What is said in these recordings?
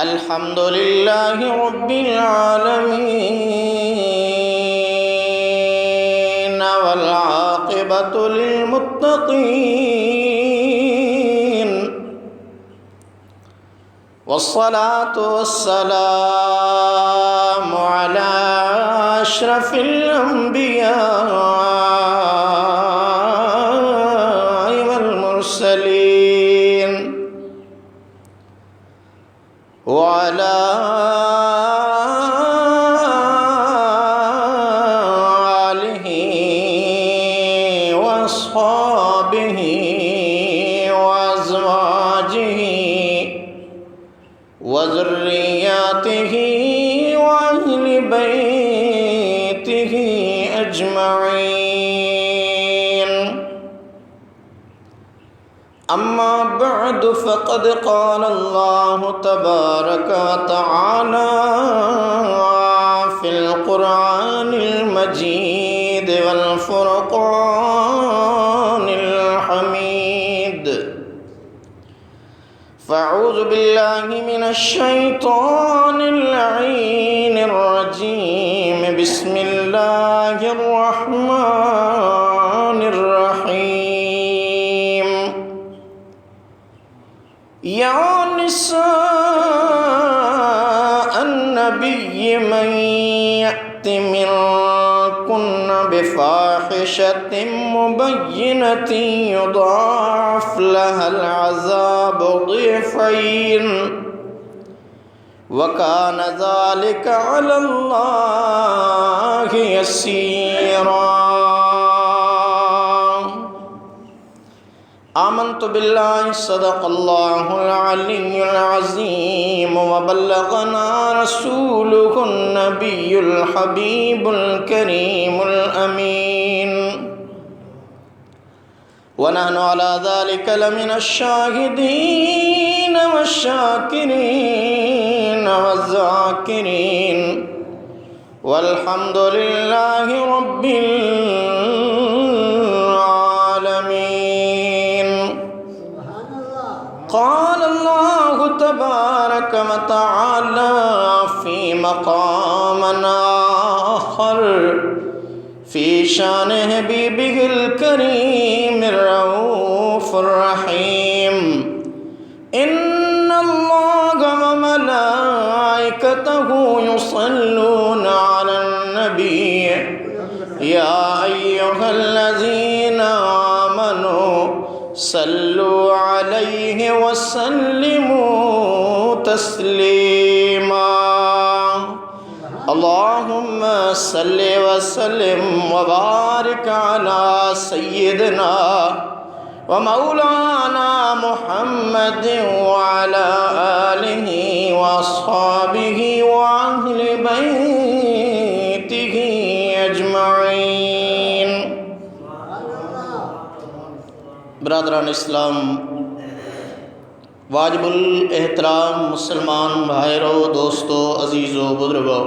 अल्हम्दुलिल्लाहि रब्बिल आलमीन वल आक़िबतु लिल मुत्तक़ीन वस्सलातु वस्सलामु अला अशरफिल अंबिया वल मुरसलीन वअला आलिहि वअस्हाबिहि वअज़वाजिहि वज़ुर्रिय्यातिहि वअहलि बैतिहि अजमईन। अम्मा बअद फ़क़द क़ाल अल्लाहु तबारक व तआला फ़िल क़ुरआनिल मजीद वल फ़ुरक़ानिल हमीद। फ़अऊज़ु बिल्लाहि मिनश शैतानिर लईनिर रजीम। बिस्मिल्लाहिर रहमानिर रहीम। या निसा अन्नबिय्य मन यअति मिनकुन्न बिफ़ाहिशतिन मुबय्यिनतिन युदाअफ़ लहल अज़ाबु ज़िफ़ैन व कान ज़ालिका अलल्लाहि यसीरा। आमन्तु बिल्लाहि सदक़ल्लाहुल अलिय्युल अज़ीम व बल्लगना रसूलुहुन नबियुल हबीबुल करीमुल अमीन व नहनु अला ज़ालिका लमिनश शाहिदीन वश्शाकिरीन वज़्ज़ाकिरीन वल्हम्दुलिल्लाहि रब्बिल क़ाल अल्लाहु तबारक व तआला फ़ी मक़ामिन आख़र फ़ी शान हबीबिहिल करीमिर रऊफ़िर रहीम। इन्नल्लाहा व मलाइकतहु युसल्लूना अलन नबी या अय्युहल्लज़ीना आमनू सल्लु अलैहि वसल्लिमू तस्लीमा। अल्लाहुम्मा सल्लि वसल्लिम व बारिक अला सय्यिदिना व मौलाना मुहम्मद व अला आलिहि व अस्हाबिहि व अहलि बैतिहि अजमईन। बरादरान इस्लाम, वाजिबुल एहतराम मुसलमान भाइरों, दोस्तों, अजीज़ों, बुजुर्गों,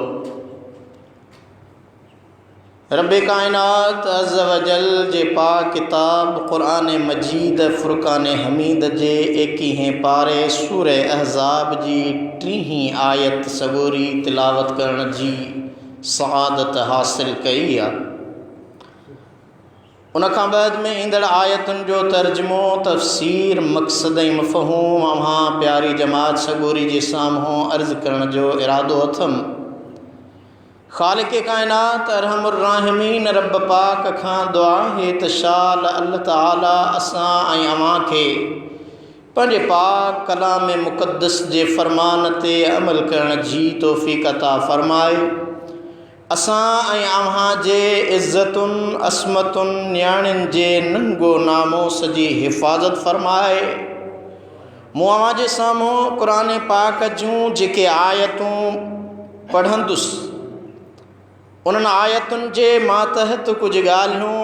रब्बे कायनात अज़्ज़ व जल जे पाक किताब क़ुरान मजीद फ़ुरक़ान हमीद जे 21 पारे सूरह अहज़ाब जी 3 आयत सगोरी तिलावत करण जी सआदत हासिल कई आहे। उनखां बाद में ईंदड़ आयतुनि जो तर्जुमो, तफ़सीर, मक़सद ऐं मफ़हूम अव्हां प्यारी जमात सगोरी जे साम्हूं अर्ज़ करण जो इरादो अथमि। ख़ालिक़ कायनात अरहमुर राहिमीन रब पाक खां दुआ है त शाल अल्लाह ताला असां ऐं अव्हां खे पंहिंजे पाक कलाम मुक़द्दस जे फ़रमान ते अमल करण जी तौफ़ीक़ अता फ़रमाए। असां ऐं अव्हां जे इज़्ज़तुनि, असमतुनि, न्याणियुनि जे नंगो नामोस जी हिफ़ाज़त फ़रमाए। मूं अव्हां जे साम्हूं क़ुरान पाक जूं जेके आयतूं पढ़ंदुसि, उन्हनि आयतुनि जे मातहत कुझु ॻाल्हियूं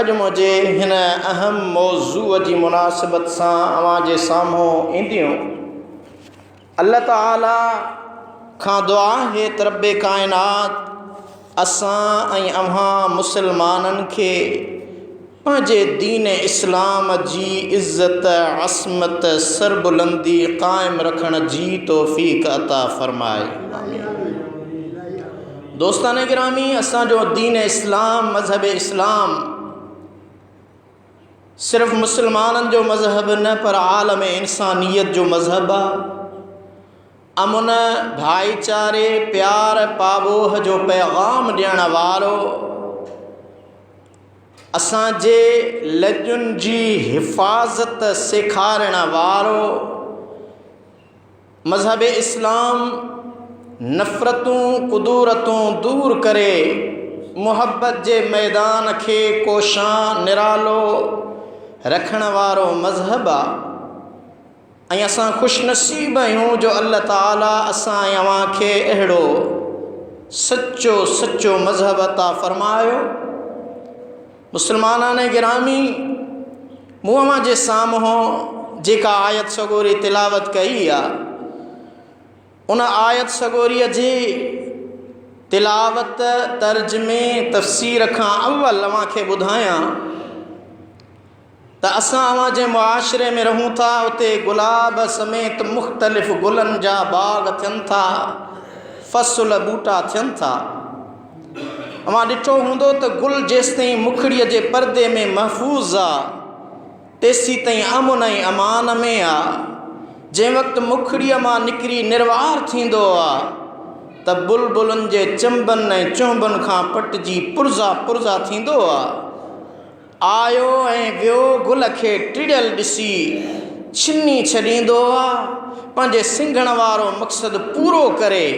अॼु मुंहिंजे हिन अहम मौज़ूअ जी मुनासिबत सां अव्हां जे साम्हूं ईंदियूं। अल्लाह ताला खां दुआ है त रब्बे कायनात असां ऐं अव्हां मुसलमाननि खे पंहिंजे दीन इस्लाम जी इज़्ज़त असमत सरबुलंदी क़ाइम रखण जी तौफ़ीक़ अता फ़रमाए। दोस्तान गिरामी, असांजो दीन इस्लाम मज़हब इस्लाम सिर्फ़ मुसलमाननि जो मज़हब न पर आलम इंसानियत जो मज़हब आहे। अमुन भाईचारे प्यार पाबोह जो पैगाम ॾियण वारो, असांजे लजुनि जी हिफ़ाज़त सेखारण वारो मज़हब इस्लाम नफ़रतूं कुदूरतूं दूर करे मुहब्बत जे मैदान खे कोशां निरालो रखण वारो मज़हब आहे। ऐं असां ख़ुशनसीब आहियूं जो अल्लाह ताला असां अव्हांखे अहिड़ो सचो सचो मज़हब अता फ़रमायो। मुसलमानान गिरामी, मूं अव्हां जे साम्हूं जेका आयत सगोरी तिलावत कई आहे, उन आयत सगोरीअ जी तिलावत तर्जुमे तफ़सीर खां अव्वल अव्हांखे ॿुधायां त असां अव्हां जे मुआशिरे में रहूं था, उते गुलाब समेत मुख़्तलिफ़ गुलनि जा बाग़ थियनि था, फ़सुल बूटा थियनि था। अव्हां ॾिठो हूंदो त गुल जेसिताईं मुखड़ीअ जे परदे में महफ़ूज़ आहे, तेसीं ताईं अमुन ऐं अमान में आहे। जंहिं वक़्तु मुखड़ीअ मां निकिरी निर्वार थींदो आहे त बुलबुलनि जे चंबनि ऐं चुंबनि खां पटिजी पुरज़ा पुरज़ा थींदो आहे। आयो ऐं वियो गुल खे टिड़ियल ॾिसी छिनी छॾींदो आहे, पंहिंजे सिंघण वारो मक़सदु पूरो करे।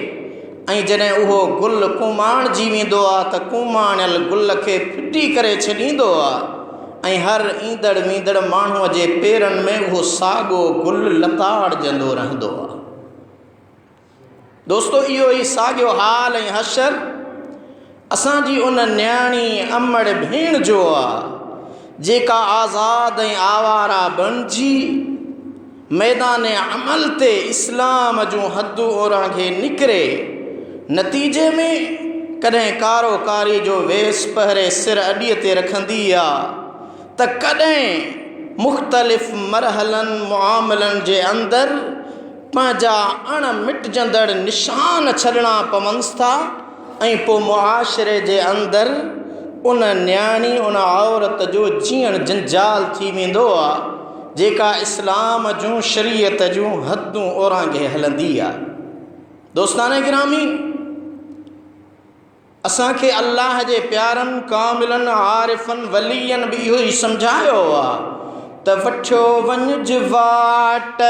ऐं जॾहिं उहो गुल कुमाणिजी वेंदो आहे त कुमाणियल गुल खे फिटी करे छॾींदो आहे, ऐं हर ईंदड़ वींदड़ माण्हूअ जे पेरनि में उहो साॻियो गुल लताड़जंदो रहंदो आहे। दोस्तो, इहो ई साॻियो हाल ऐं हशर असांजी उन न्याणी अमड़ भेण जो आहे जेका आज़ाद ऐं आवारा बणिजी मैदान अमल ते इस्लाम जूं हदूं ओरांघे निकिरे। नतीजे में कॾहिं कारोकारी जो वेस पहिरे सिर अॾीअ ते रखंदी आहे त कॾहिं मुख़्तलिफ़ मरहलनि मुआमलनि जे अंदरि पंहिंजा अण मिटजंदड़ निशान छॾणा पवंसि था। ऐं पोइ मुआशिरे जे अंदरि उन न्याणी उन औरत जो जीअण जंजाल थी वेंदो आहे जेका इस्लाम जूं शरीयत जूं हदूं ओरांघे हलंदी आहे। दोस्तान गिरामी, असांखे अल्लाह जे प्यारनि कामिलनि आरिफ़नि वलियनि बि इहो ई सम्झायो आहे त वठियो वञ वाट।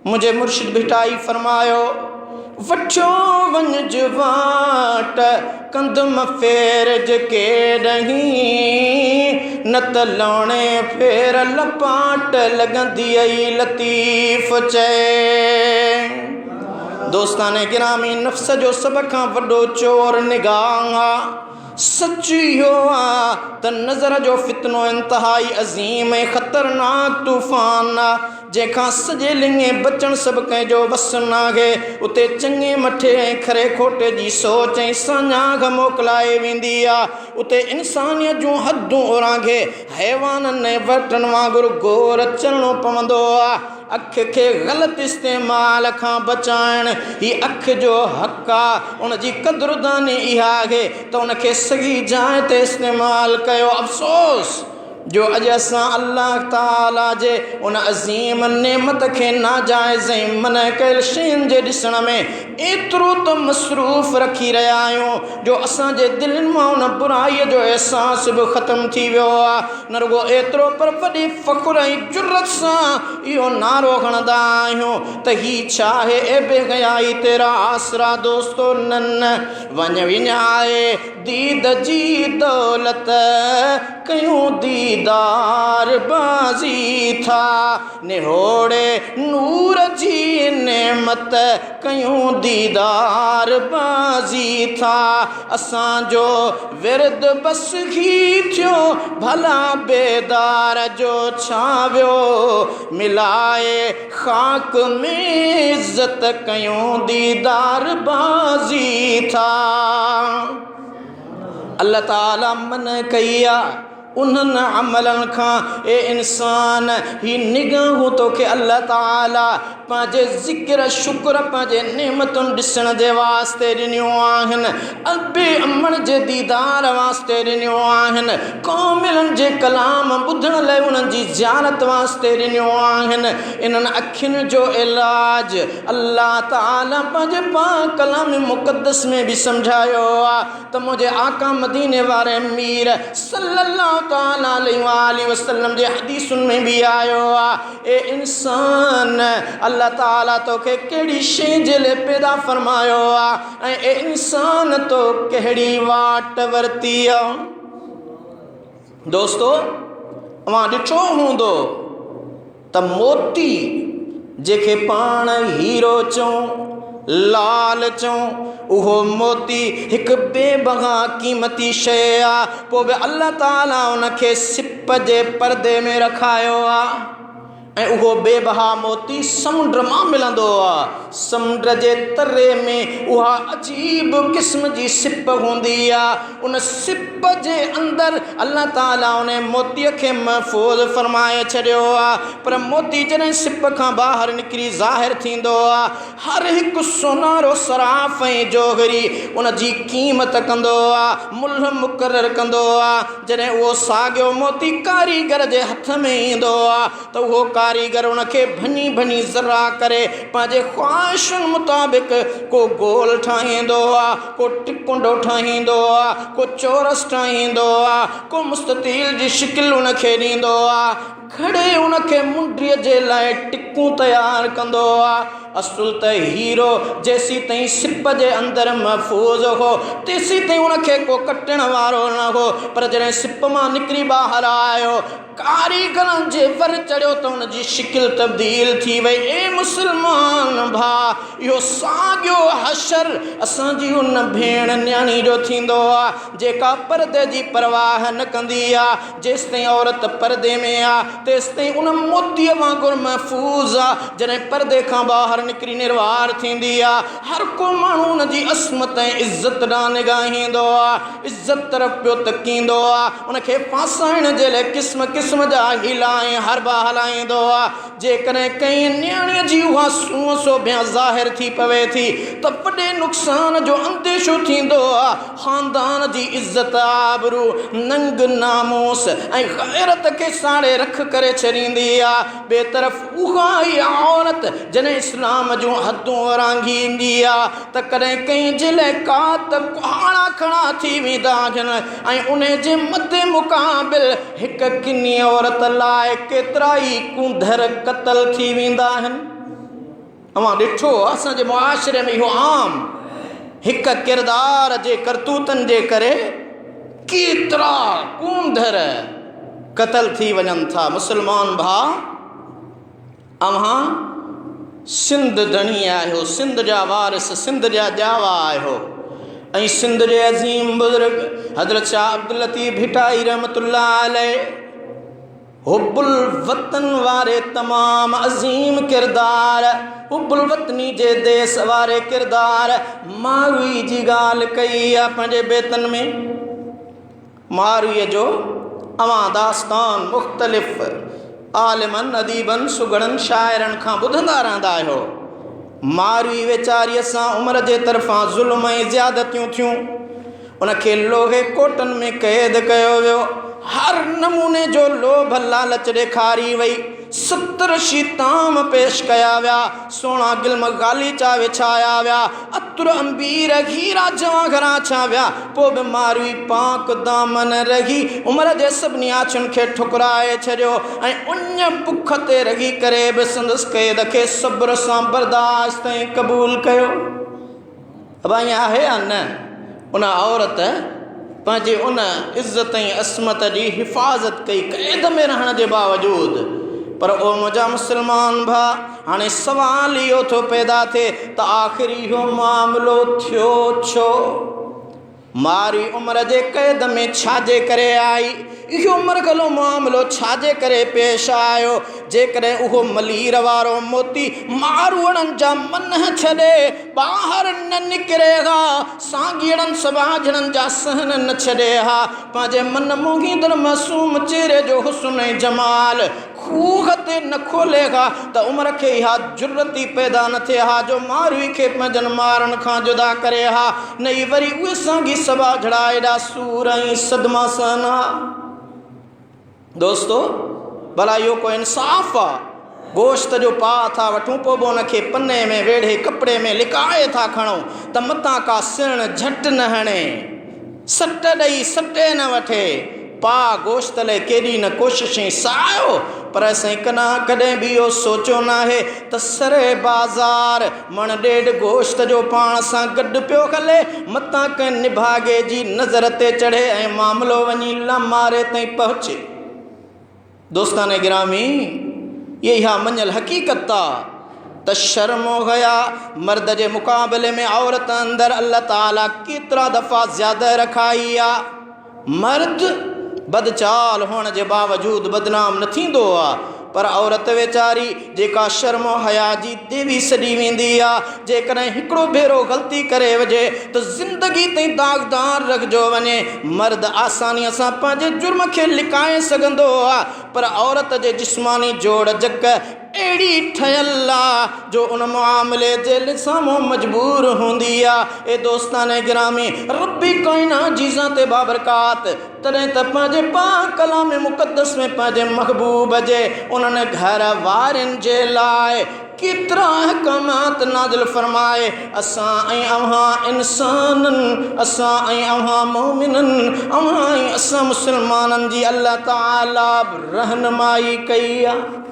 मुंहिंजे मुर्शिद भिटाई फरमायो, वठियो वञ वाट कंदुम फेरज केॾहीं, न त लौणे फेर लपाट लॻंदी आई लतीफ़ चए। दोस्ताने गिरामी, नफ़्स जो सभ खां वॾो चोर निगाह आहे। सच इहो आहे त नज़र जो फितनो इंतहाई अज़ीम ऐं ख़तरनाक तूफ़ान आहे जंहिंखां सॼे लिङे बचण सभु कंहिंजो वस नाहे। उते चङे मथे ऐं खरे खोटे जी सोच ऐं साञाघ मोकिलाए वेंदी आहे। उते इंसानियत जूं हदूं ओरांघे हैवाननि ऐं वटनि वांगुरु गोर चलणो पवंदो आहे। अखि खे ग़लति इस्तेमाल खां बचाइण ही अखि जो हक़ आहे। उन जी क़दुरदानी इहा आहे त उनखे सही जाइ ते इस्तेमालु कयो। अफ़सोस जो अॼु असां अल्लाह ताला जे उन अज़ीम नेमत खे नाजाइज़ ऐं मन कयल शयुनि जे ॾिसण में एतिरो त मसरूफ़ रखी रहिया आहियूं जो असांजे दिलनि मां उन बुराईअ जो अहसास बि ख़तमु थी वियो आहे। न रुगो एतिरो पर वॾी फ़ख़ुर ऐं जुर्रत सां इहो नारो खणंदा आहियूं त ही छा आहे ए बेहयाई तेरा आसरा। दोस्तो, न वञ विञाए दीद जी दौलत कयूं दीदार बाज़ी था, निहोड़े नूर जी नेमत कयूं दीदार बाज़ी था। असांजो विरद बस ही थियो भला बेदार जो छावियो, मिलाए खाक में इज़्ज़त कयूं दीदार बाज़ी था। अल्लाह ताला मन कई आहे उन्हनि अमलनि खां ए इंसान ही निगाहूं तोखे अल्लाह ताला पंहिंजे ज़िक्र शुक्र पंहिंजे नेमतुनि ॾिसण जे वास्ते ॾिनियूं आहिनि, अबे अमण जे दीदार वास्ते ॾिनियूं आहिनि, कामिलनि जे कलाम ॿुधण लाइ उन्हनि जी ज़ियारत वास्ते ॾिनियूं आहिनि। इन्हनि अखियुनि जो इलाज अल्लाह ताला पंहिंजे पाक कलाम मुक़द्दस में भी समझायो आ त मुझे आका मदीने वारे मीर सल्लल्लाहु ताला अलैहि वसल्लम जे हदीसुन में भी आयो आ, ए इंसान अल्लाह ताला तोखे कहिड़ी शइ जे लाइ पैदा फरमायो आ ऐं ए इंसान तो कहिड़ी वाट वरती आ। दोस्तो अवां ॾिठो हूंदो त मोती जेके पाण हीरो चऊं लाल चऊं उहो मोती हिकु बेबहा क़ीमती शइ आ, पोइ बि अल्लाह ताला उनखे सिप जे पर्दे में रखायो आ ऐं उहो बेबहा मोती समुंड मां मिलंदो आ। समुंड जे तरे में उहा अजीब क़िस्म जी सिप हूंदी आ, उन सिप जे अंदरि अल्लाह ताला उन मोतीअ खे महफ़ूज़ फरमाए छॾियो आ। पर मोती जॾहिं सिप खां ॿाहिरि निकिरी ज़ाहिर थींदो आ, हर हिकु सोनारो सराफ़ ऐं जोहरी उन जी क़ीमत कंदो आ, मुल्ह मुक़ररु कंदो आ। जॾहिं उहो साॻियो मोती कारीगर जे हथ में ईंदो आ त उहो कारीगर उनखे भञी भञी ज़रा करे पंहिंजे ख़्वाहिशुनि मुताबिक़ को गोल ठाहींदो आ, को टिकुंडो ठाहींदो आ, को चौरस ठाहींदो आ, को मुस्ततील जी शिकिल उनखे ॾींदो आ, घणे उनखे मुंडीअ जे लाइ टिकूं तयारु कंदो आ। असुल त हीरो जेसी ताईं सिप जे अंदरि महफ़ूज़ हो तेसी ताईं उनखे को कटण वारो न हो, पर जॾहिं सिप मां निकिरी ॿाहिरि आयो कारीगरनि जे वर चढ़ियो त हुन जी शिकिल तब्दील थी वई। ए मुस्लमान भाउ, इहो साॻियो हशर असांजी उन भेण न्याणी जो थींदो आहे जेका पर्दे जी परवाह न कंदी आहे। जेसि ताईं औरत पर्दे में आहे तेसि ताईं उन मोतीअ वांगुरु महफ़ूज़ आहे, जॾहिं पर्दे खां ॿाहिरि निकिरी निर्वार थींदी आहे हर को माण्हू उन जी असमत ऐं इज़त ॾांहुं निगाहींदो आहे, इज़त तरफ़ पियो तकींदो आहे, उनखे फासाइण जे लाइ क़िस्म क़िस्म जा हीला ऐं हरबा हलाईंदो आहे। जेकॾहिं कंहिं न्याणीअ जी उहा सूंहं सोभियां ज़ाहिर थी पवे थी त वॾे नुक़सान जो अंदेशो थींदो आहे। ख़ानदान जी इज़त आबरू नंग नामूस ऐं ग़ैरत खे साड़े रख करे छॾींदी आहे। ॿिए तरफ़ उहा ई औरत जॾहिं इस्लाम जूं हदूं वांगी ईंदी आहे त कॾहिं कंहिंजे लाइ का त कुहाड़ा खड़ा थी वेंदा आहिनि ऐं उन जे मदे मुक़ाबिल हिकु किनी औरत लाइ केतिरा ई कुंधर क़तल थी वेंदा आहिनि। अवां ॾिठो असांजे मुआशिरे में इहो आम, हिकु किरदार जे करतूतनि जे करे केतिरा कुंधर क़तल थी वञनि था। मुस्लमान भाउ, अव्हां सिंध धणी आहियो, सिंध जा वारिस, सिंध जा ॼावा आहियो ऐं सिंध जे अज़ीम बुज़ुर्ग हज़रत शाह अब्दुल लतीफ़ भिटाई रहमतुल्लाह अलैह हुब्बुल वतन वारे तमाम अज़ीम किरदार, हुब्बुल वतनी जे देस वारे किरदार मारवी जी ॻाल्हि कई आहे पंहिंजे बेतन में। मारवीअ जो अवां दास्तान मुख़्तलिफ़ आलिमनि अदीबनि सुगड़नि शाइरनि खां ॿुधंदा रहंदा आहियो। मारवी वेचारीअ सां उमिरि जे तरफ़ां ज़ुल्म ऐं ज़्यादतियूं थियूं, उनखे लोहे कोटनि में क़ैद कयो वियो, हर नमूने जो लोभ लालच ॾेखारी वई, 70 शीताम पेश कया विया, सोना गिल्म गालीचा विछाया विया, अतुर अंबीर हीरा जवाहरा छा विया, पोइ बि मारवी पाक दामन रही उमिरि जे सभिनी आछुनि खे ठुकराए छॾियो ऐं उन बुख ते रही करे बि संदसि क़ैद खे सब्र सां बर्दाश्त ऐं क़बूल कयो। अब ईअं आहे या न? उन औरत पंहिंजे उन इज़त ऐं असमत जी हिफ़ाज़त कई क़ैद में रहण जे बावजूदि। पर ओ मुंहिंजा मुस्लमान भाउ, हाणे सवाल इहो थो पैदा थिए त आख़िर इहो मामिलो थियो छो? मारी उम्र जे कैद में छाजे करे आई, इहो मरगलो मामलो छाजे करे पेश आयो। जेकॾहिं उहो मलीर वारो मोती मारूअड़नि जा मन छॾे ॿाहिरि न निकिरे हा, साॻीड़नि सवाझड़नि जा सहन न छॾे हा, पंहिंजे मन मोहींदड़ मासूम चेहरे जो हुस्न ऐं जमाल खूह ते न खोले हा, त उमिरि खे इहा जुर्रत ई पैदा न थिए हा जो मारवी खे पंहिंजनि मारनि खां जुदा करे हा, न ई वरी उहे साॻी सवाझड़ा एॾा सूर ऐं सदमा सहन हा। दोस्तो, भला इहो को इंसाफ़ आहे? गोश्त जो पाउ था वठूं, पोइ बि उनखे पने में वेढ़े कपिड़े में लिकाए था खणूं त मतां का सिण झटि न हणे, सट ॾेई सटे न वठे। पा गोश्त लाइ केॾी न कोशिशि सायो, पर असां कॾहिं बि इहो सोचियो न आहे त सरे बाज़ार मण ॾेढ गोश्त जो पाण सां गॾु पियो हले, मतां कंहिं निभागे जी नज़र ते चढ़े ऐं मामिलो वञी लामारे ताईं पहुचे। दोस्तान गिरामी, इहा मञल हक़ीक़त आहे त शर्म हया मर्द जे मुक़ाबले में औरत अंदरि अल्लाह ताला केतिरा दफ़ा ज़्यादा रखाई आहे। मर्द बदचाल हुअण जे बावजूद बदनाम न थींदो आहे, पर औरत वेचारी जेका शर्म हया जी देवी सॾी वेंदी आहे, जेकॾहिं हिकिड़ो भेरो ग़लती करे वञे त ज़िंदगी ताईं दाग़दार रखिजो वञे। मर्द आसानीअ सां पंहिंजे जुर्म खे लिकाए सघंदो आहे, पर औरत जे जिस्मानी जोड़ जक अहिड़ी ठहियल आहे जो उन मामले जे साम्हूं मजबूर हूंदी आहे। ए दोस्तान गिरामी, रब्बी कायनात जी ज़ात बाबरकात तॾहिं त पंहिंजे पाक कलाम मुक़द्दस में पंहिंजे महबूब जे उन्हनि घर वारनि जे लाइ केतिरा अहकामात नाज़िल फरमाए। असां ऐं अव्हां इंसाननि, असां ऐं अव्हां मोमिननि, अव्हां ऐं असां मुस्लमाननि जी अल्लाह ताला रहनुमाई कई आहे।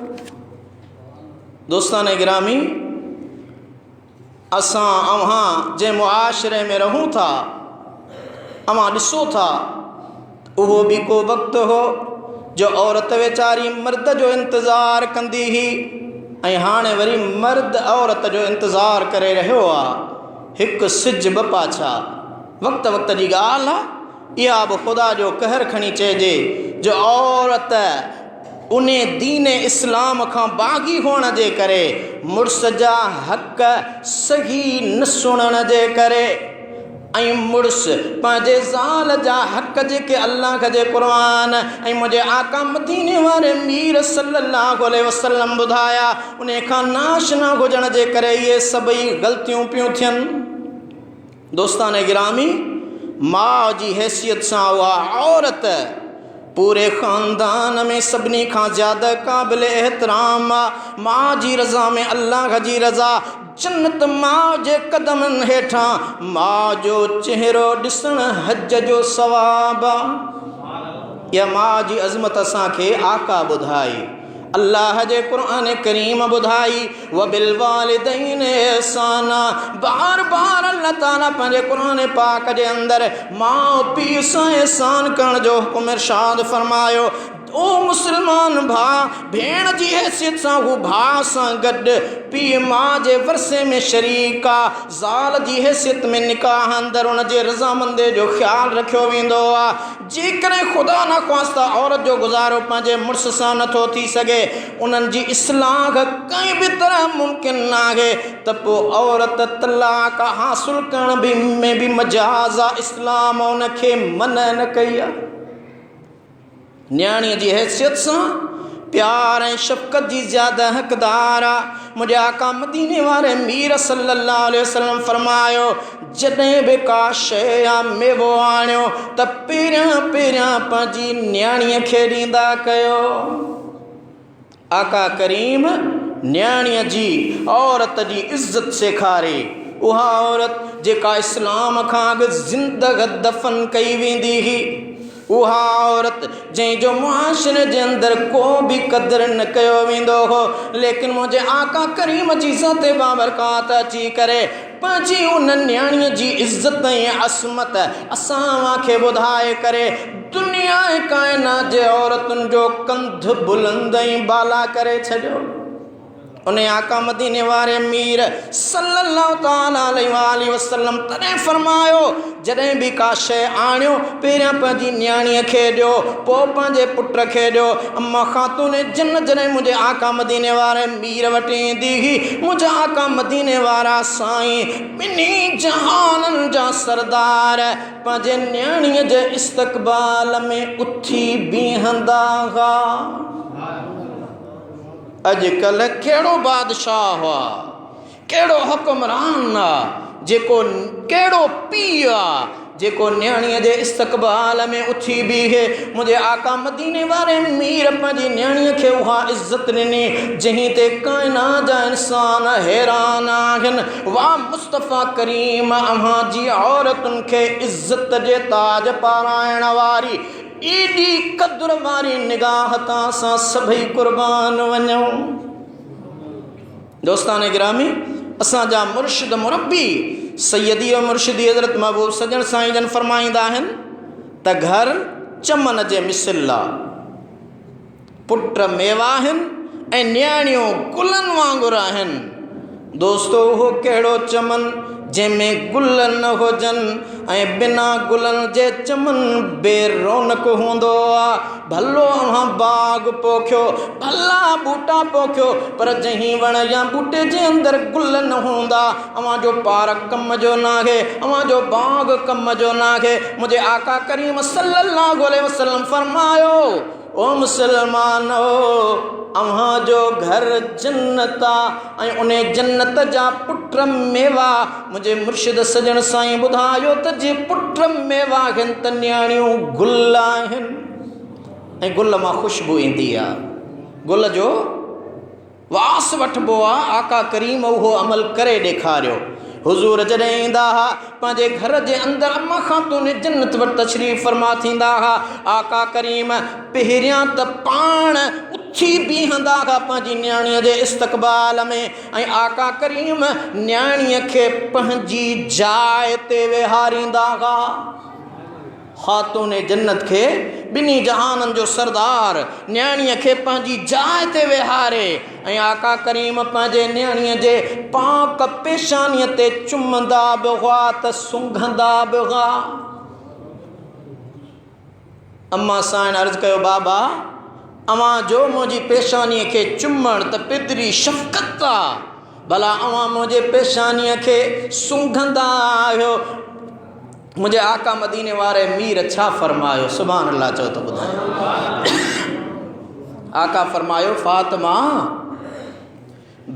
दोस्तान गिरामी, असां अव्हां जे मुआशरे में रहूं था, अव्हां ॾिसो था, उहो बि को वक़्तु हो जो औरत वेचारी मर्द जो इंतज़ारु कंदी हुई, ऐं हाणे वरी मर्द औरत जो इंतज़ारु करे रहियो आहे। हिकु सिज ॿ पाछा, वक़्त वक़्त जी ॻाल्हि आहे। इहा बि ख़ुदा जो कहर खणी चइजे जो औरत उन दीन इस्लाम खां बाग़ी हुअण जे करे, मुड़ुस जा हक़ सही न सुणण जे करे, ऐं मुड़ुस पंहिंजे ज़ाल जा हक़ जेके अल्लाह जे क़ुरान ऐं मुंहिंजे आका मदीने वारे मीर सल्लल्लाहु अलैहि वसल्लम ॿुधाया, उन खां नाशना हुजण जे करे इहे सभई ग़लतियूं पियूं थियनि। दोस्तान गिरामी, माउ जी हैसियत सां उहा औरत पूरे ख़ानदान में सभिनी खां ज़्यादा क़ाबिल एहतराम आहे। माउ जी रज़ा में अल्लाह जी रज़ा, जन्नत माउ जे क़दमनि हेठां, माउ जो चहिरो ॾिसण हज जो सवाबु आहे। इहा माउ जी अज़मत असांखे आका ॿुधाई, अल्लाह जे क़ुरान करीम ॿुधाई, वबिल वालिदैन ihsana। बार बार अल्लाह ताला पंहिंजे क़ुरान पाक जे अंदरि माउ पीउ सां एहसान करण जो हुकुम इरशाद फरमायो। ओ मुस्लमान भाउ भेण जी हैसियत सां हू भाउ सां गॾु पीउ माउ जे वरसे में शरीक आहे। ज़ाल जी हैसियत में निकाह अंदरि उन जे रज़ामंदे जो ख़्यालु रखियो वेंदो आहे। जेकॾहिं ख़ुदा न ख़्वास्ता औरत जो गुज़ारो पंहिंजे मुड़ुस सां नथो थी सघे, उन्हनि जी इस्लाह कंहिं बि तरह मुमकिन न आहे, त पोइ औरत तलाक हासिल करण में बि मजाज़ आहे। इस्लाम उनखे मना न कई आहे। न्याणीअ जी हैसियत सां प्यार ऐं शफ़क़त जी ज़्यादा हक़दार आहे। मुंहिंजे आका मदीने वारे मीर सल्लल्लाहु अलैहि वसल्लम फरमायो, जॾहिं बि का शइ या मेवो आणियो त पहिरियां पंहिंजी न्याणीअ खे ॾींदा कयो। आका करीम न्याणीअ जी औरत जी इज़त सेखारे, उहा औरत जेका इस्लाम खां अॻु ज़िंदह दफ़न कई वेंदी हुई, उहा औरत जंहिंजो मुआशरे जे अंदरि को बि क़दुरु न कयो वेंदो हो, लेकिन मुंहिंजे आका करीम जी ज़ात बाबरकात अची करे पंहिंजी उन न्याणीअ जी इज़त ऐं असमत असां खे ॿुधाए करे दुनिया ऐं काइनात जे औरतुनि जो कंध बुलंद ऐं बाला करे छॾियो। उन आका मदीने वारे मीर सल्लल्लाहु ताला अलैहि वसल्लम तॾहिं फरमायो जॾहिं भी का शइ आणियो पहिरियां पंहिंजी न्याणीअ खे ॾियो पोइ पंहिंजे पुट खे ॾियो। अम्मा ख़ातून जन्नत जॾहिं मुंहिंजे आका मदीने वारे मीर वटि ईंदी हुई मुंहिंजा आका मदीने वारा साईं ॿिन्ही जहाननि जा सरदार पंहिंजे न्याणीअ जे इस्तक़बाल में उथी बीहंदा हुआ। अॼुकल्ह कहिड़ो बादशाह हुआ, कहिड़ो हुक्मरान आहे, जेको कहिड़ो पीउ आहे जेको न्याणीअ जे इस्तक़बाल में उथी बीहे। मुंहिंजे आका मदीने वारे मीर पंहिंजी न्याणीअ खे उहा इज़त ॾिनी जंहिं ते काइनात जा इंसान हैरान आहिनि। वाह मुस्तफ़ा करीम अव्हां जी औरतुनि खे इज़त जे ताज पाराइण वारी एॾी क़द्र वारी निगाह तां सां सभई कुर्बान वञूं। दोस्तान गिरामी, असांजा मुर्शिद मुरब्बी सैयदी और मुर्शिदी हज़रत महबूब सजन साईं जन फरमाईंदा आहिनि त घर चमन जे मिसल आहे, पुट मेवा आहिनि ऐं न्याणियूं गुलनि वांगुरु आहिनि। दोस्तो उहो कहिड़ो चमन जंहिंमें गुल न हुजनि ऐं बिना गुलनि जे चमन बेरौनक हूंदो आहे। भलो अव्हां बाग पोखियो, भला बूटा पोखियो, पर जंहिं वण या बूटे जे अंदरि गुल न हूंदा अव्हां जो पार्क कम जो न आहे, अव्हां जो बाग कम जो न आहे। मुंहिंजे आका करीम सल्लल्लाहु अलैहि वसल्लम फरमायो, ओ मुसलमानो अव्हां जो घर जन्नत आहे ऐं उन जन्नत जा पुट मेवा। मुंहिंजे मुर्शिद सजण साईं ॿुधायो त जे पुट मेवा आहिनि त न्याणियूं गुल आहिनि ऐं गुल मां ख़ुशबू ईंदी आहे, गुल जो वास वठिबो आहे। आका करीम उहो अमल करे ॾेखारियो। हुज़ूर जॾहिं ईंदा हुआ पंहिंजे घर जे अंदरि अम्मा ख़ातून जन्नत वटि तशरीफ़ फरमा थींदा हुआ। आका करीम पहिरियां त पाण उथी बीहंदा हुआ पंहिंजी न्याणीअ जे इस्तक़बाल में ऐं आका करीम न्याणीअ खे पंहिंजी जाइ ते वेहारींदा हुआ। ख़ातून जन्नत खे ॿिन्ही जहाननि जो सरदार न्याणीअ खे पंहिंजी जाइ ते वेहारे ऐं आका करीम पंहिंजे न्याणीअ जे पाक पेशानीअ ते चुमंदा बि हुआ त सुंघंदा बि हुआ। अम्मा साईं अर्ज़ु कयो, बाबा अव्हां जो मुंहिंजी पेशानीअ खे चुमण त पितरी शफ़क़त आहे, भला अव्हां मुंहिंजे पेशानीअ खे सुंघंदा आहियो। मुंहिंजे आका मदीने वारे मीर छा फरमायो, सुभान अल्लाह चओ त ॿुधायो। आका फरमायो, फातिमा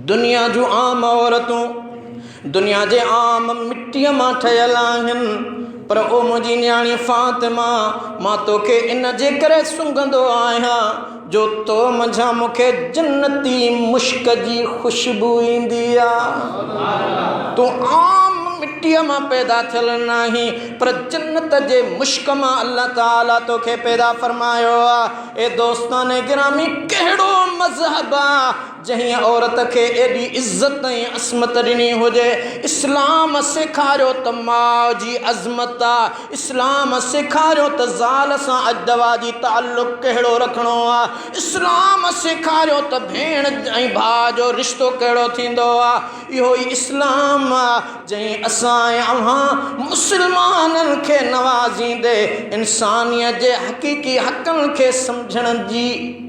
दुनिया जूं आम औरतूं दुनिया जे आम मिट्टीअ मां ठहियल आहिनि, पर ओ मुंहिंजी न्याणी फातिमा मां तोखे इन जे करे सुंघंदो आहियां जो तो मंझां मूंखे जन्नती मुश्क जी ख़ुशबू ईंदी आहे। तूं आम मिट्टीअ मां पैदा थियल नाही, पर जन्नत जे मुश्क मां अल्लाह ताला तोखे पैदा फरमायो आहे। ए दोस्तान गिरामी, कहिड़ो मज़हब आहे जंहिं औरत खे एॾी इज़त ऐं असमत ॾिनी हुजे। इस्लाम सेखारियो त माउ जी अज़मत आहे, इस्लाम सेखारियो त ज़ाल सां अजदवा जी ताल्लुक़ कहिड़ो रखिणो आहे, इस्लाम सेखारियो त भेण ऐं भाउ जो रिश्तो कहिड़ो थींदो आहे। इहो ई इस्लाम आहे जंहिं असां ऐं अव्हां मुस्लमाननि खे नवाज़ींदे इंसानियत जे हक़ीक़ी हक़नि खे सम्झण जी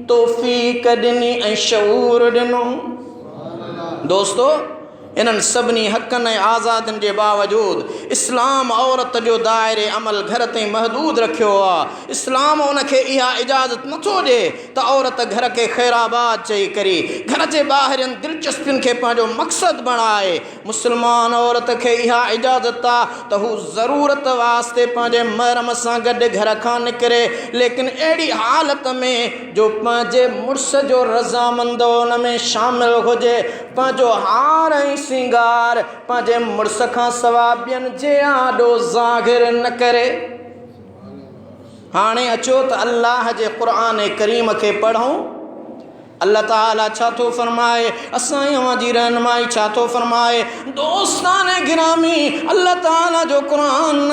तौफ़ीक़ ॾिनी ऐं शऊर ॾिनो। दोस्तो, इन्हनि सभिनी हक़नि ऐं आज़ादियुनि जे बावजूदि इस्लाम औरत जो दायरे अमल घर ताईं महदूद रखियो आहे। इस्लाम उनखे इहा इजाज़त नथो ॾिए त औरत घर खे ख़ैराबाद चई करे घर जे ॿाहिरियुनि दिलचस्पियुनि खे पंहिंजो मक़सदु बणाए। मुस्लमान औरत खे इहा इजाज़त आहे त हू ज़रूरत वास्ते पंहिंजे महरम सां गॾु घर खां निकिरे, लेकिन अहिड़ी हालत में जो पंहिंजे मुड़ुस जो रज़ामंद उन में शामिलु हुजे, पंहिंजो हार ऐं सिंगार पंहिंजे मुड़ुस खां सवाइ ॿियनि जे आॾो ज़ाहिर न करे। हाणे अचो त अल्लाह जे क़ुरान करीम खे पढ़ूं। अल्लाह ताला छा थो फरमाए, असां अव्हां जी रहनुमाई छा थो फरमाए। दोस्तान गिरामी, अल्लाह ताला जो क़ुरान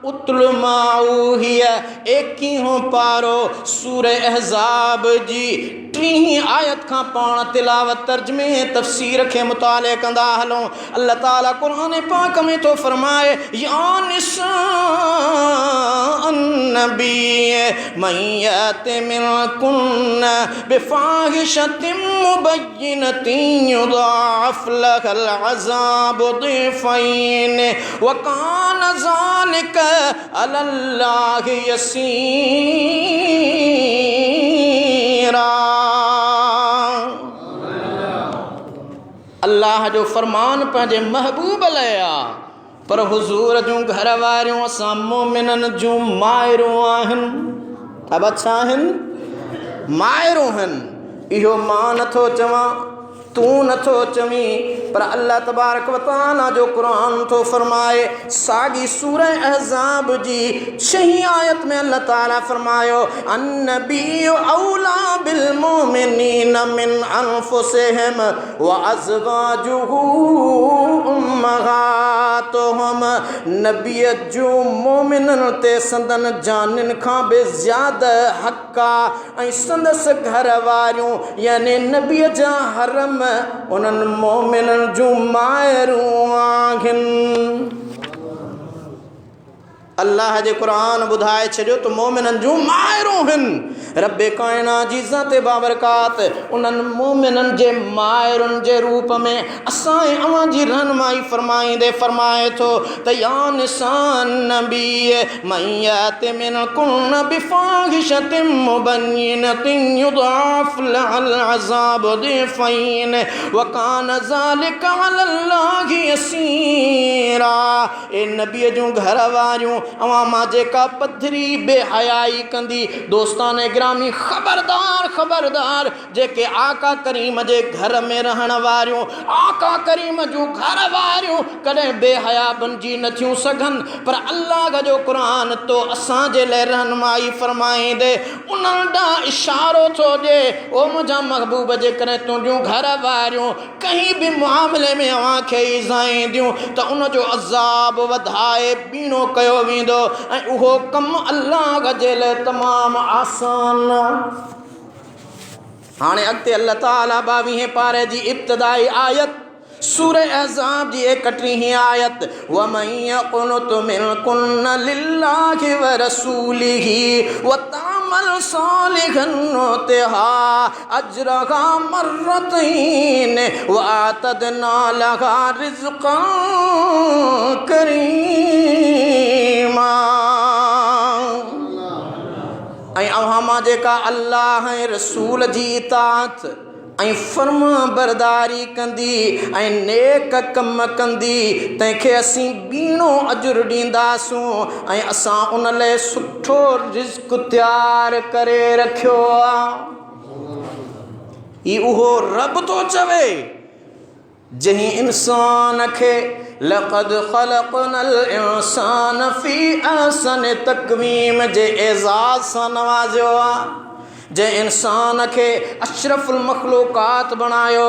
उतलु माऊहिया 21 पारो सूरह अहज़ाब जी टी आयत का पाण तिलावत तर्जमे तफसीर के मुताले कंदा हलो। अल्लाह ताला कुरान पाक में तो फरमाए या निसान नबी मय्यत मिनकुन्न बिफाहिशतिन मुबय्यनतिन युदाफ लहल अज़ाब ज़िफ़ैन व कान ज़ालिका अलल्लाहि यसीरा। अल्लाह जो फरमान पंहिंजे महबूब लया पर हुजूर जूं घर वारियूं असां मोमिनन जूं मायरूं आहिनि। अब अच्छा आहिनि मायरूं आहिनि। इहो मां नथो चवां तू नथो चवी पर अल्लाह तबारक व तआला जो कुरान तो फरमाए। सागी सूरह अहज़ाब जी 6 आयत में अल्लाह ताला फरमायो अन्नबिय्यु औला बिल मोमिनीन मिन अनफुसिहिम व अज़वाजुहु उम्महातुहुम। नबी जो मोमिनन ते संदन जानिन खां बे ज़्यादा हक़ा ऐं संदस घर वारियूं यानी नबी जा हरम उन्हनि मोमिनन जूं मायरूं आहिनि। अल्लाह जे कुरान ॿुधाए छॾियो त मोमिनन जूं मायरूं आहिनि। रब्बे कायनात जी ज़ाते बाबरकात उन्हनि मोमिनन जे मायरुनि जे रूप में असां अवां जी रहनुमाई फरमाईंदे फरमाए थो त या निसान नबी मय्यत मिनकुन्न बिफाहिशतिन मुबय्यनतिन युदाफ लहल अज़ाब ज़िफ़ैन व कान ज़ालिका अलल्लाहि यसीरा। ए नबी जूं घर वारियूं अवां मां जेका पथरी बेहयाई कंदी दोस्ताने ग्रामी खबरदार खबरदार जेके आका करीम जे घर में रहण वारियूं आका करीम जूं घर वारियूं कॾहिं बेहया बणिजी नथियूं सघनि पर अल्लाह जो कुरान तो असां जे लाइ रहनुमाई फरमाईंदे उन्हनि ॾांहुं इशारो थो ॾे ओ मुंहिंजा महबूब जेकॾहिं तुंहिंजूं घर वारियूं कंहिं बि मामले में अव्हां खे ईज़ाईंदियूं त उनजो अज़ाब वधाए बीणो कयो वेंदो ऐं उहो कमु अल्लाह जे लाइ तमामु आसान। हाणे अॻिते अल्लाह ताला 22 पारे जी इब्तिदाई आयत सूरह अहज़ाब जी 31 आयत व मन यक़नुत मिनकुन्न लिल्लाहि व रसूलिही व तामल सालिहन नुतिहा अजरहा मर्रतैन व आतदना लहा रिज़्क़न करीमा। ऐं अव्हां मां जेका अल्लाह ऐं रसूल जी इताअत ऐं फर्मा बरदारी कंदी ऐं नेक कम कंदी तंहिंखे असीं बीणो अजुर ॾींदासूं ऐं असां उन लाइ सुठो रिज़्क़ तयारु करे रखियो आहे। ही उहो रब थो चवे जंहिं इंसान खे लक़द ख़लक़नल इंसान फ़ी अहसन तक़वीम जे एज़ाज़ सां नवाज़ियो आहे। जे इंसान के अशरफुल मखलूकात बनायो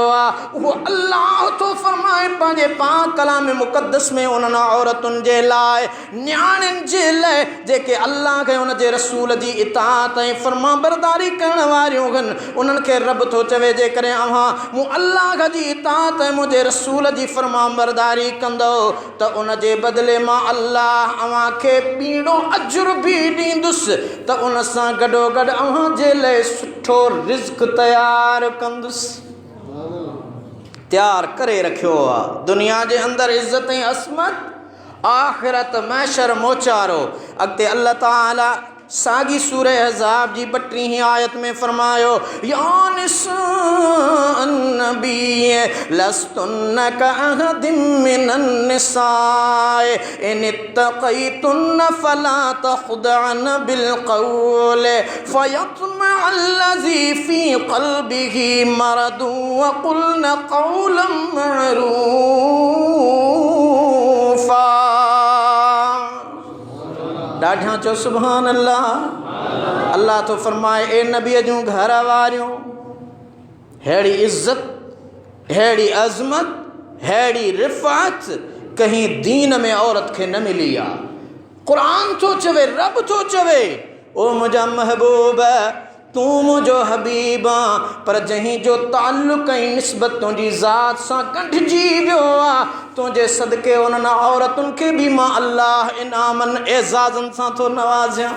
वो अल्लाह तो फरमाए पंहिंजे पाक कलाम मुक़द्दस में उन्हनि औरतुनि जे लाइ न्याणियुनि जे लाइ जेके अल्लाह खे उन जे रसूल जी इताअत ऐं फर्मा बरदारी करण वारियूं आहिनि उन्हनि खे रब थो चवे जेकॾहिं अव्हां मूं अल्लाह जी इताअत ऐं मुंहिंजे रसूल जी फर्मा बरदारी कंदो त उन जे बदिले मां अल्लाह अव्हां खे ॿीणो अजुर बि ॾींदुसि त उन सां गॾोगॾु अव्हां जे लाइ सुठो रिज़्क तयारु कंदुसि तयारु करे रखियो आहे। दुनिया जे अंदरि इज़त ऐं असमत आख़िरत महशर मोचारो। अॻिते अल्लाह ताला सागी सूरह अहज़ाब जी 32 आयत में फरमायो या निसान नबी लस्तुन्न कअहदिम मिनन निसाए इन इत्तक़ैतुन्न फला तख़दअन बिल क़ौल फयत्मअल्लज़ी फ़ी क़ल्बिही मरदुन वक़ुल्न क़ौलन मअरूफ़ा। ॾाढा चो सुभान अल्लाह। अल्लाह तो फरमाए ए नबी जूं घर वारियूं हेड़ी इज़्ज़त हेड़ी अज़मत हेड़ी रिफ़ात कहीं दीन में औरत खे न मिली आहे। क़ुरान तो चवे रब तो चवे ओ मुंहिंजा महबूब तू मुझो हबीबा पर जहीं जो ताल्लुक ऐं निस्बत तुंहिंजी ज़ात सां गंढिजी वियो आहे तुंहिंजे सदके उन्हनि औरतुनि खे बि मां अल्लाह इनामनि एज़ाज़नि सां थो नवाज़ियां।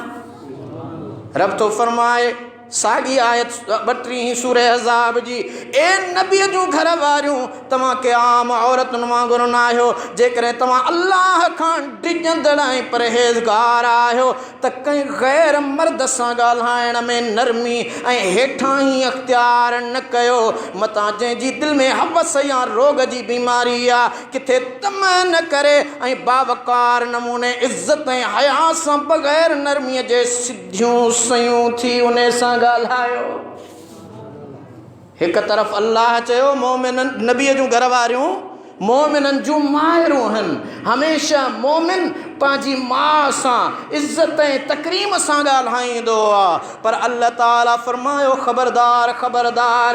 रब तो फरमाए साॻी आयत 32 सूरह अहज़ाब जी, ए नबीअ जूं घर वारियूं तव्हां के आम औरतुनि वांगुरु न आहियो। जेकॾहिं तव्हां अल्लाह खां डिॼंदड़ ऐं परहेज़गार आहियो त कंहिं ग़ैर मर्द सां ॻाल्हाइण में नरमी ऐं हेठां ई अख़्तियार न कयो। मतां जंहिंजी दिलि में हवस या रोग जी बीमारी आहे किथे तम न करे ऐं बावकार नमूने इज़त ऐं हया सां बग़ैर नरमीअ जे सिधियूं सयूं थी उन सां ॻाल्हायो। हिकु तरफ़ अल्लाह चयो मोमिननि नबीअ जूं घर वारियूं मोमिननि जूं माइरूं आहिनि। हमेशह मोमिन पंहिंजी माउ सां इज़त ऐं तकरीम सां ॻाल्हाईंदो आहे। पर अल्लाह ताला फरमायो ख़बरदार ख़बरदार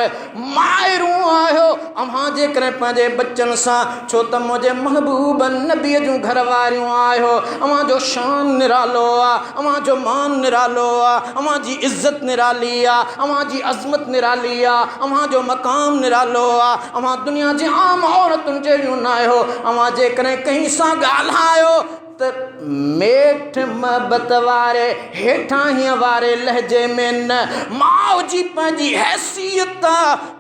माइरूं आहियो अव्हां जेकॾहिं पंहिंजे बच्चनि सां, छो त मुंहिंजे महबूब नबीअ जूं घर वारियूं आहियो। अव्हां जो शान निरालो आहे, अव्हां जो मान निरालो आहे, अव्हां जी इज़त निराली आहे, अव्हां जी अज़मत निराली आहे, अव्हां जो मक़ाम निरालो आहे। अव्हां दुनिया जी आम औरतुनि जहिड़ियूं न आहियो। अव्हां जेकॾहिं कंहिं सां ॻाल्हायो त मेठ महबत वारे हेठां हीअं वारे लहजे में न, माउ जी पंहिंजी हैसियत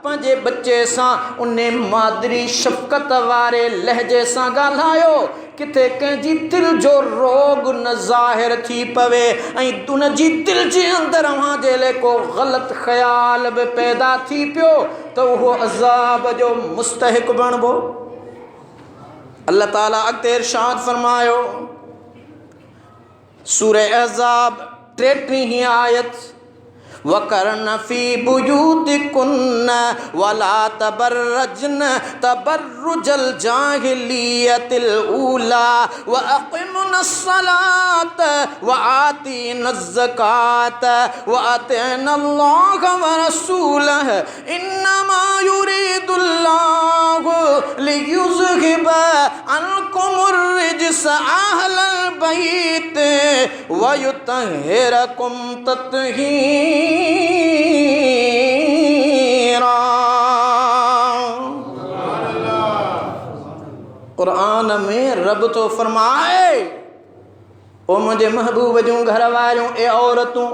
पंहिंजे बच्चे सां उन मादरी शफ़क़त वारे लहजे सां ॻाल्हायो। किथे कंहिंजी दिलि जो रोग न ज़ाहिर थी पवे ऐं उन जी दिलि जे अंदरि अव्हां जे लाइ को ग़लति ख़्याल बि पैदा थी पियो त उहो अज़ाब जो मुस्तहिक बणिबो। अल्लाह ताला अॻिते इरशाद फरमायो सूरह अहज़ाब 33 आयत, वकरन फी बुयूतिकुन्न वला तबर्रजन तबर्रुजल जाहिलियतिल ऊला व अक़िमुनस सलात व आतीनज़ ज़कात व अतिअनल्लाह व रसूलह इन्नमा युरीदुल्लाहु लियुज़हिब अन्कुमुर रिज्स अहलल बैत व युतहिरकुम तत्हीरा। कुरान में रब तो फरमाए ओ मुझे महबूब जूं घर वारियूं ए औरतूं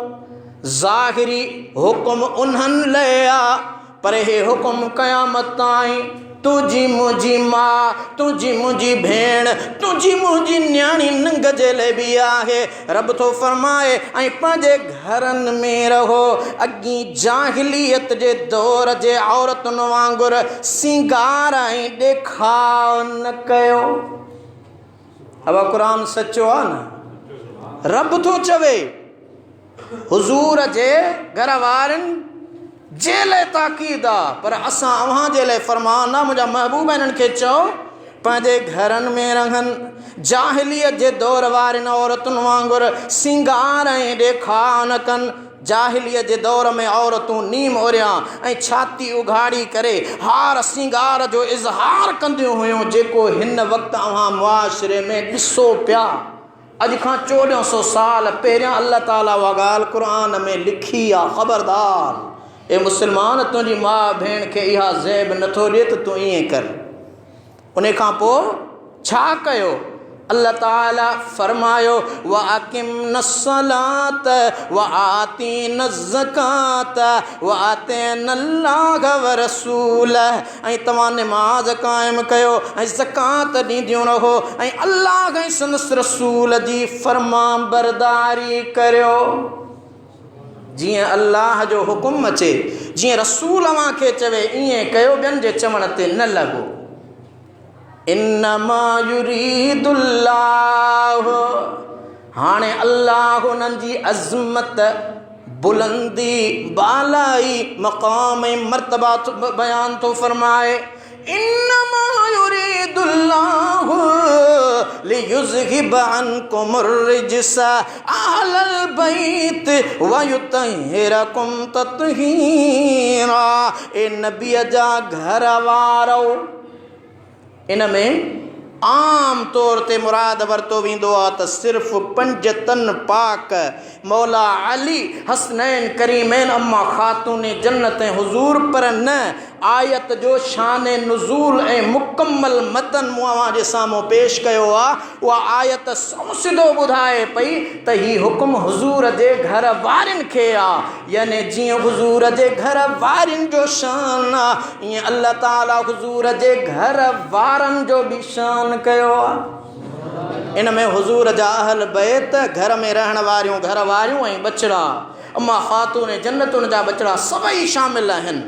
ज़ाहिरी हुक्म उन्हनि लाइ आ पर हे हुक्म क़यामत ताईं तुझी मुझी माँ, तुझी मुझी भेण, तुझी मुझी न्याणी नंग जे लाइ बि आहे। रब तो फरमाए ऐं पंहिंजे घरनि में रहो। अॻी जाहिलियत जे दौर जे औरतुनि वांगुरु सिंगार ऐं ॾेखाव न कयो। अब क़ुरान सचो आहे न। रब तो चवे हुज़ूर जे घर वारनि जे लाइ ताक़ीद आहे पर असां अव्हां जे लाइ फ़रमान आहे। मुंहिंजा महबूब इन्हनि खे चओ पंहिंजे घरनि में रहनि, जाहिलियत जे दौर वारनि औरतुनि वांगुरु सिंगार ऐं ॾेखाव न कनि। जाहिलियत जे दौर में औरतूं नीम ओरियां ऐं छाती उघाड़ी करे हार सिंगार जो इज़हार कंदियूं हुयूं जेको हिन वक़्तु अव्हां मुआशिरे में ॾिसो पिया। अॼु खां 1400 साल पहिरियां अल्लाह ताला उहा ॻाल्हि क़ुरान में लिखी आहे। ख़बरदार ए मुसलमान तुंहिंजी माउ भेण खे इहा ज़ैब नथो ॾिए त तूं ईअं कर। उन खां पोइ छा कयो? अल्लाह ताला फरमायो व अक़िमनस सलात व आतीनज़ ज़कात व अतिअनल्लाह व रसूलह ऐं तव्हां नमाज़ क़ाइमु कयो ऐं ज़कात ॾींदियूं रहो ऐं अल्लाह ऐं संदसि रसूल जी फ़रमान बरदारी करियो। जीअं अल्लाह जो हुकुम अचे, जीअं रसूल अव्हां खे चवे ईअं कयो, ॿियनि जे चवण ते न लॻो। इन्नमा युरीदुल्लाह, हाणे अल्लाह उन्हनि जी अज़मत बुलंदी बालाई मक़ाम ऐं मर्तबा बयान थो फरमाए। इन्नमा युरीदुल्लाह लियुज़हिब अन्कुमुर रिज्स अहलल बैत व युतहिरकुम तत्हीरा। ए नबीअ जा घर वारो, इन में आम तौर ते मुराद वरतो वेंदो आहे त सिर्फ़ु 5 तन पाक मौला अली हसनैन करीमैन अम्मा ख़ातून जन्नत हुज़ूर, पर न आयत जो शान नुज़ूल ऐं मुकम्मल मतन मूं जे साम्हूं पेश कयो आहे। उहा आयत सिधो ॿुधाए पई त हीउ हुकुम हुज़ूर जे घर वारनि खे आहे, यानी जीअं हुज़ूर जे घर वारनि जो शान आहे ईअं अल्लाह ताला हुज़ूर जे घर वारनि जो बि शान कयो आहे। इन में हुज़ूर जा अहल बैत, घर में रहण वारियूं घर वारियूं ऐं बचड़ा, अम्मा ख़ातून जन्नतुनि जा बचड़ा सभई शामिल आहिनि।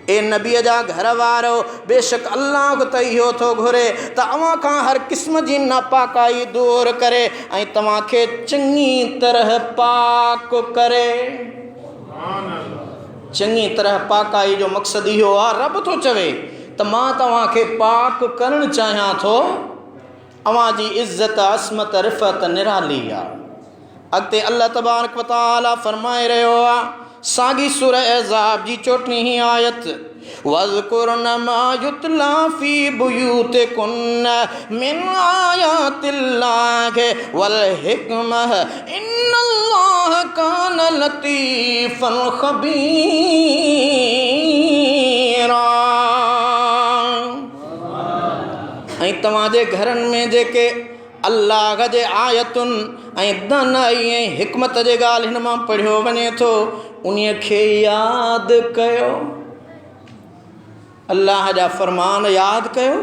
ए नबीअ जा घर वारो, बेशक अल्लाह त इहो थो घुरे त अव्हां खां हर क़िस्म जी नापाकाई दूर करे ऐं तव्हांखे चङी तरह पाक करे। चङी तरह पाकाई जो मक़सदु इहो आहे, रब थो चवे त मां तव्हांखे पाक करणु चाहियां थो। अव्हां जी इज़्ज़त असमत रिफ़त निराली आहे। अॻिते अल्लाह तबारक व तआला फरमाए रहियो आहे, साॻी सूरह अहज़ाब जी 34 आयत, वज़कुरन मा युतला फी बुयूतिकुन्न मिन आयातिल्लाहि वल हिकमह इन्नल्लाह कान लतीफ़न ख़बीरा। ऐं तव्हांजे घरनि में जेके अल्लाह जे आयतुनि ऐं दन ऐं हिकमत जे ॻाल्हि हिन मां पढ़ियो वञे थो, उन्हीअ खे यादि कयो। अल्लाह जा फ़रमान यादि कयो।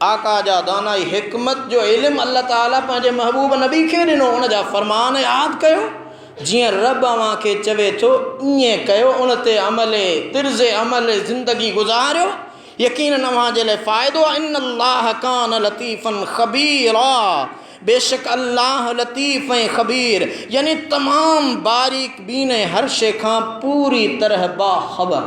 आका जा दाना हिकमत जो इल्मु अल्लाह ताला पंहिंजे महबूब नबी खे ॾिनो, उन जा फ़रमान यादि कयो। जीअं रब अव्हांखे चवे थो ईअं कयो, उन ते अमले तिर्ज़े अमल ज़िंदगी गुज़ारियो, यकीनन अव्हां जे लाइ फ़ाइदो आहे। इन्नल्लाह कान लतीफ़न ख़बीरा, बेशक अल्लाह लतीफ़ ऐं ख़बीर यानी तमामु बारीक बीन हर शइ खां पूरी तरह बाख़बर।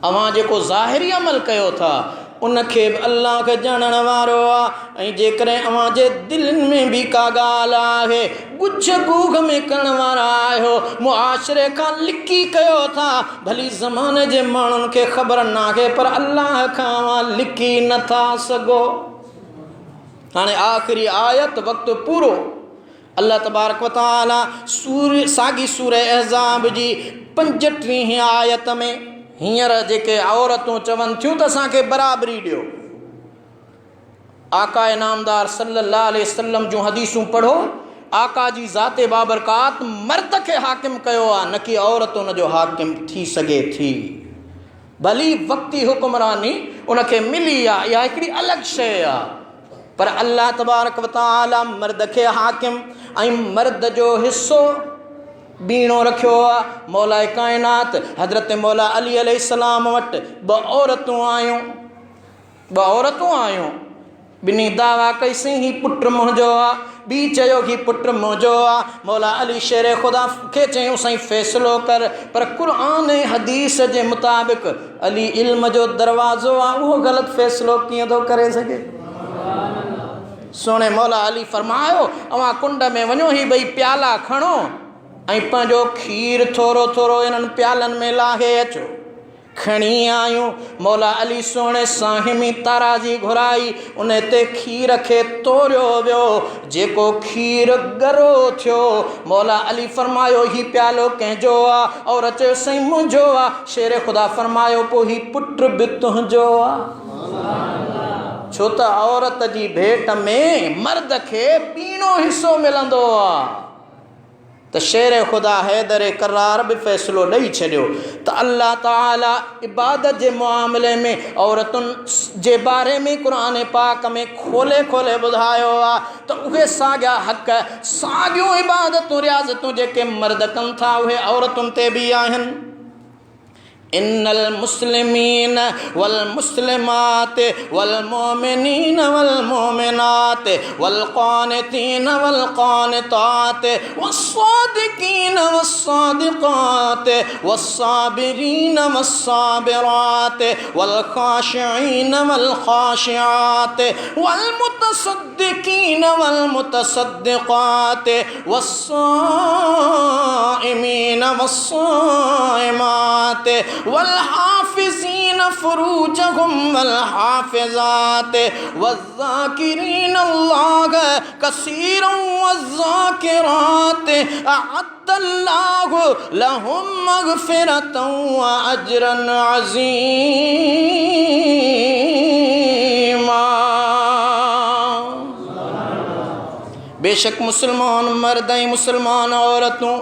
अव्हां जेको ज़ाहिरी अमल कयो था उनखे बि अल्लाह खे ॼाणण वारो आहे। ऐं जेकॾहिं अव्हां जे दिलनि में बि का ॻाल्हि आहे, गुझ गूग में करण वारा आहियो, मुआशिरे खां लिकी कयो था, भली ज़माने जे माण्हुनि खे ख़बर नाहे, पर अल्लाह खां अव्हां लिकी नथा सघो। हाणे आख़िरी आयत, वक़्तु पूरो। अल्लाह तबारक व तआला साॻी सूरह अहज़ाब जी 35 आयत में हींअर जेके औरतूं चवनि थियूं त असांखे बराबरी ॾियो, आका इनामदार सल्लल्लाहु अलैहि वसल्लम जूं हदीसूं पढ़ो। आका जी ज़ाते बाबरकात मर्द खे हाकिम कयो आहे, न कि औरत उन जो हाकिम थी सघे थी। भली वक़्ती हुक्मरानी उनखे मिली आहे, इहा हिकिड़ी अलॻि शइ आहे, पर अल्लाह तबारक व तआला मर्द खे हाकिम ऐं मर्द जो हिस्सो बीणो रखियो आहे। मौला काइनात हज़रत मौला अली अलैहिस्सलाम वटि ॿ औरतूं आयूं। ॿिन्ही दावा कईसीं ही पुट मुंहिंजो आहे, ॿी चयो ही पुट मुंहिंजो आहे। मौला अली शेर ख़ुदा खे चयूं साईं फ़ैसिलो कर, पर क़ुर ऐं हदीस जे मुताबिक़ अली इल्म जो दरवाज़ो आहे, उहो ग़लति फ़ैसिलो कीअं थो करे सघे। सोणे मौला अली फरमायो, अव्हां कुंड में वञो, ही ॿई प्याला खणो ऐं पंहिंजो खीर थोरो थोरो इन्हनि प्यालनि में लाहे अचो। खणी आयूं। मौला अली सोणे साहिमी ताराजी घुराई, उन ते खीर खे तोड़ियो वियो। जेको खीर गरो थियो, मौला अली फरमायो ही प्यालो कंहिंजो आहे? और चयो साईं मुंहिंजो आहे। शेर ख़ुदा फरमायो पोइ ही पुट बि तुंहिंजो आहे। छो त औरत जी भेट में मर्द खे ॿीणो हिसो मिलंदो आहे। त शेर ख़ुदा हैदर करार बि फ़ैसिलो ॾेई छॾियो त अल्लाह ताला इबादत जे मामले में औरतुनि जे बारे में क़ुर पाक में खोले खोले ॿुधायो आहे त उहे साॻिया हक़, साॻियूं इबादतूं रियाज़तूं जेके मर्द कनि था उहे औरतुनि ते बि आहिनि। इन्नल मुस्लिमीन वल मुस्लिमात वल मोमिनीन वल मोमिनात वल क़ानितीन वल क़ानितात वस्सादिकीन वस्सादिक़ात वस्साबिरीन वस्साबिरात वल खाशिईन वल खाशिआत वल मुतसद्दिकीन वल मुतसद्दिक़ात वस्साइमीन वस्साइमात वल हाफिज़ीन फुरूजहुम वल हाफिज़ात वज़्ज़ाकिरीन अल्लाह कसीरन वज़्ज़ाकिरात अअद्दल्लाहु लहुम मग़फ़िरतन व अजरन अज़ीमा। बेशक मुसलमान मर्दें मुसलमान औरतों,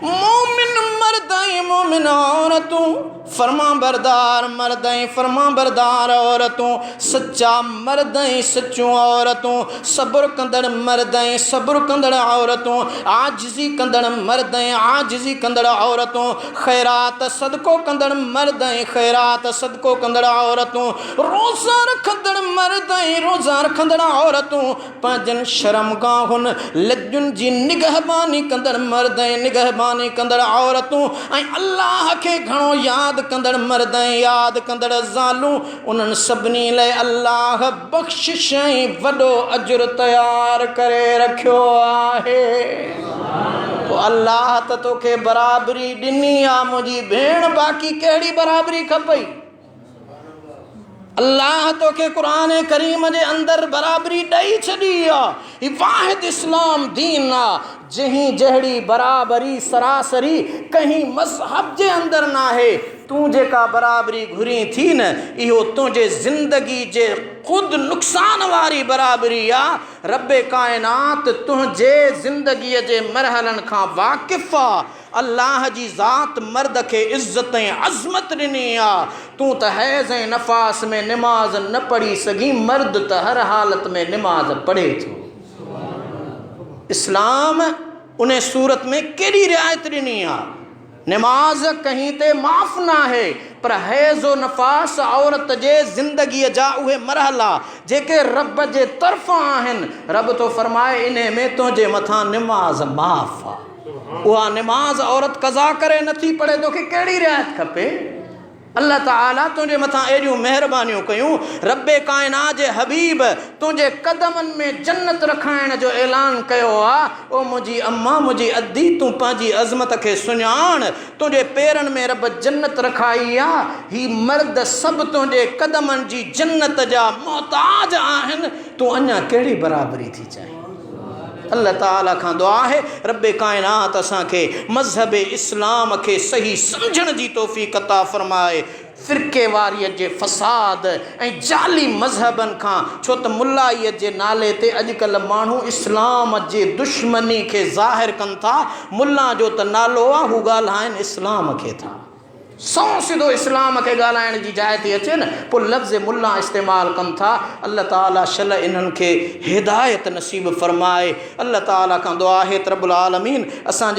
मोमिन मर्दें मोमिन औरतों, फरमा बरदार मर्दें फरमा बरदार औरतों, सच्चा मर्दें सच्चों औरतों, सब्र कंदड़ मर्दें सब्र कंदड़ औरतों, आजिज़ी कंदड़ मर्दें आजिज़ी कंदड़ औरतों, खैरात सदको कंदड़ मर्दें खैरात सदको कंदड़ औरतों, रोज़ा रखंदड़ मर्दें रोज़ा रखंदड़ औरतों, पंजन शर्मगाहुन लज्जुन जी निगहबानी कंदड़ मर्दें निगहबानी कंदड़ औरतों, ऐं अल्लाह के घणो याद कंदड़ मर्दें याद कंदड़ ज़ालूं, उन्हनि सभिनी लाइ अल्लाह बख़्शिश ऐं वॾो अजुर तयार करे रखियो आहे। पोइ अल्लाह त तोखे बराबरी ॾिनी आहे मुंहिंजी भेण, बाक़ी कहिड़ी बराबरी खपई? अल्लाह तोखे क़ुरान करीम जे अंदर बराबरी ॾेई छॾी आहे। ही वाहिद इस्लाम दीन आहे जहीं जहिड़ी बराबरी सरासरी कंहिं मज़हब जे अंदर न आहे। तूं जेका बराबरी घुरी थी न, इहो तुंहिंजे ज़िंदगी जे ख़ुदि नुक़सान वारी बराबरी आहे। रब्बे काइनात तुंहिंजे ज़िंदगीअ जे मरहलनि खां वाक़िफ़ आहे। अल्लाह जी ज़ात मर्द खे इज़्ज़त ऐं अज़मत ॾिनी आहे। तूं त हैज़ ऐं नफ़ास में निमाज़ न पढ़ी सघी, मर्द त हर हालत में निमाज़ पढ़े थो। इस्लाम उन सूरत में केॾी रिआयत ॾिनी आहे। नमाज कहीं ते माफ़ ना है, पर हैज़ो नफ़ास औरत जे ज़िंदगीअ जा उहे मरहला जेके रब जे तरफ़ां आहिनि। रब तो फरमाए इन में तुंहिंजे मथां निमाज़ माफ़ आहे। उहा निमाज़ औरत कज़ा करे नथी पढ़े, तोखे कहिड़ी रिआयत खपे? अल्लाह ताला तुंहिंजे मथां एॾियूं महिरबानियूं कयूं। रब्बे काइनात जे हबीब तुंहिंजे कदमनि में जन्नत रखाइण जो ऐलान कयो आहे। ओ मुंहिंजी अम्मा मुंहिंजी अदी, तूं पंहिंजी अज़मत खे सुञाण। तुंहिंजे पेरनि में रब जन्नत रखाई आहे। ही मर्द सभु तुंहिंजे कदमनि जी जन्नत जा मोहताज आहिनि। तूं अञा कहिड़ी बराबरी थी चाहीं? अल्लाह ताला खां दुआ है रब्बे कायनात असांखे मज़हब इस्लाम खे सही समझण जी तौफ़ीक़ अता फ़रमाए। फ़िरके वारीअ जे फ़साद ऐं जाली मज़हबनि खां, छो त मुल्लाईअ जे नाले ते अॼुकल्ह माण्हू इस्लाम जे दुश्मनी खे ज़ाहिर कनि था। मुल्ला जो त नालो आहे, हू ॻाल्हाइनि इस्लाम खे था। सौ सिधो इस्लाम खे ॻाल्हाइण जी जाइ थी अचे न, पोइ लफ़्ज़ मुल्ला इस्तेमालु कनि था। अल्लाह ताला शल इन्हनि खे हिदायत नसीब फ़रमाए। अल्लाह ताला खां दुआ है त रब्बुल आलमीन असांजे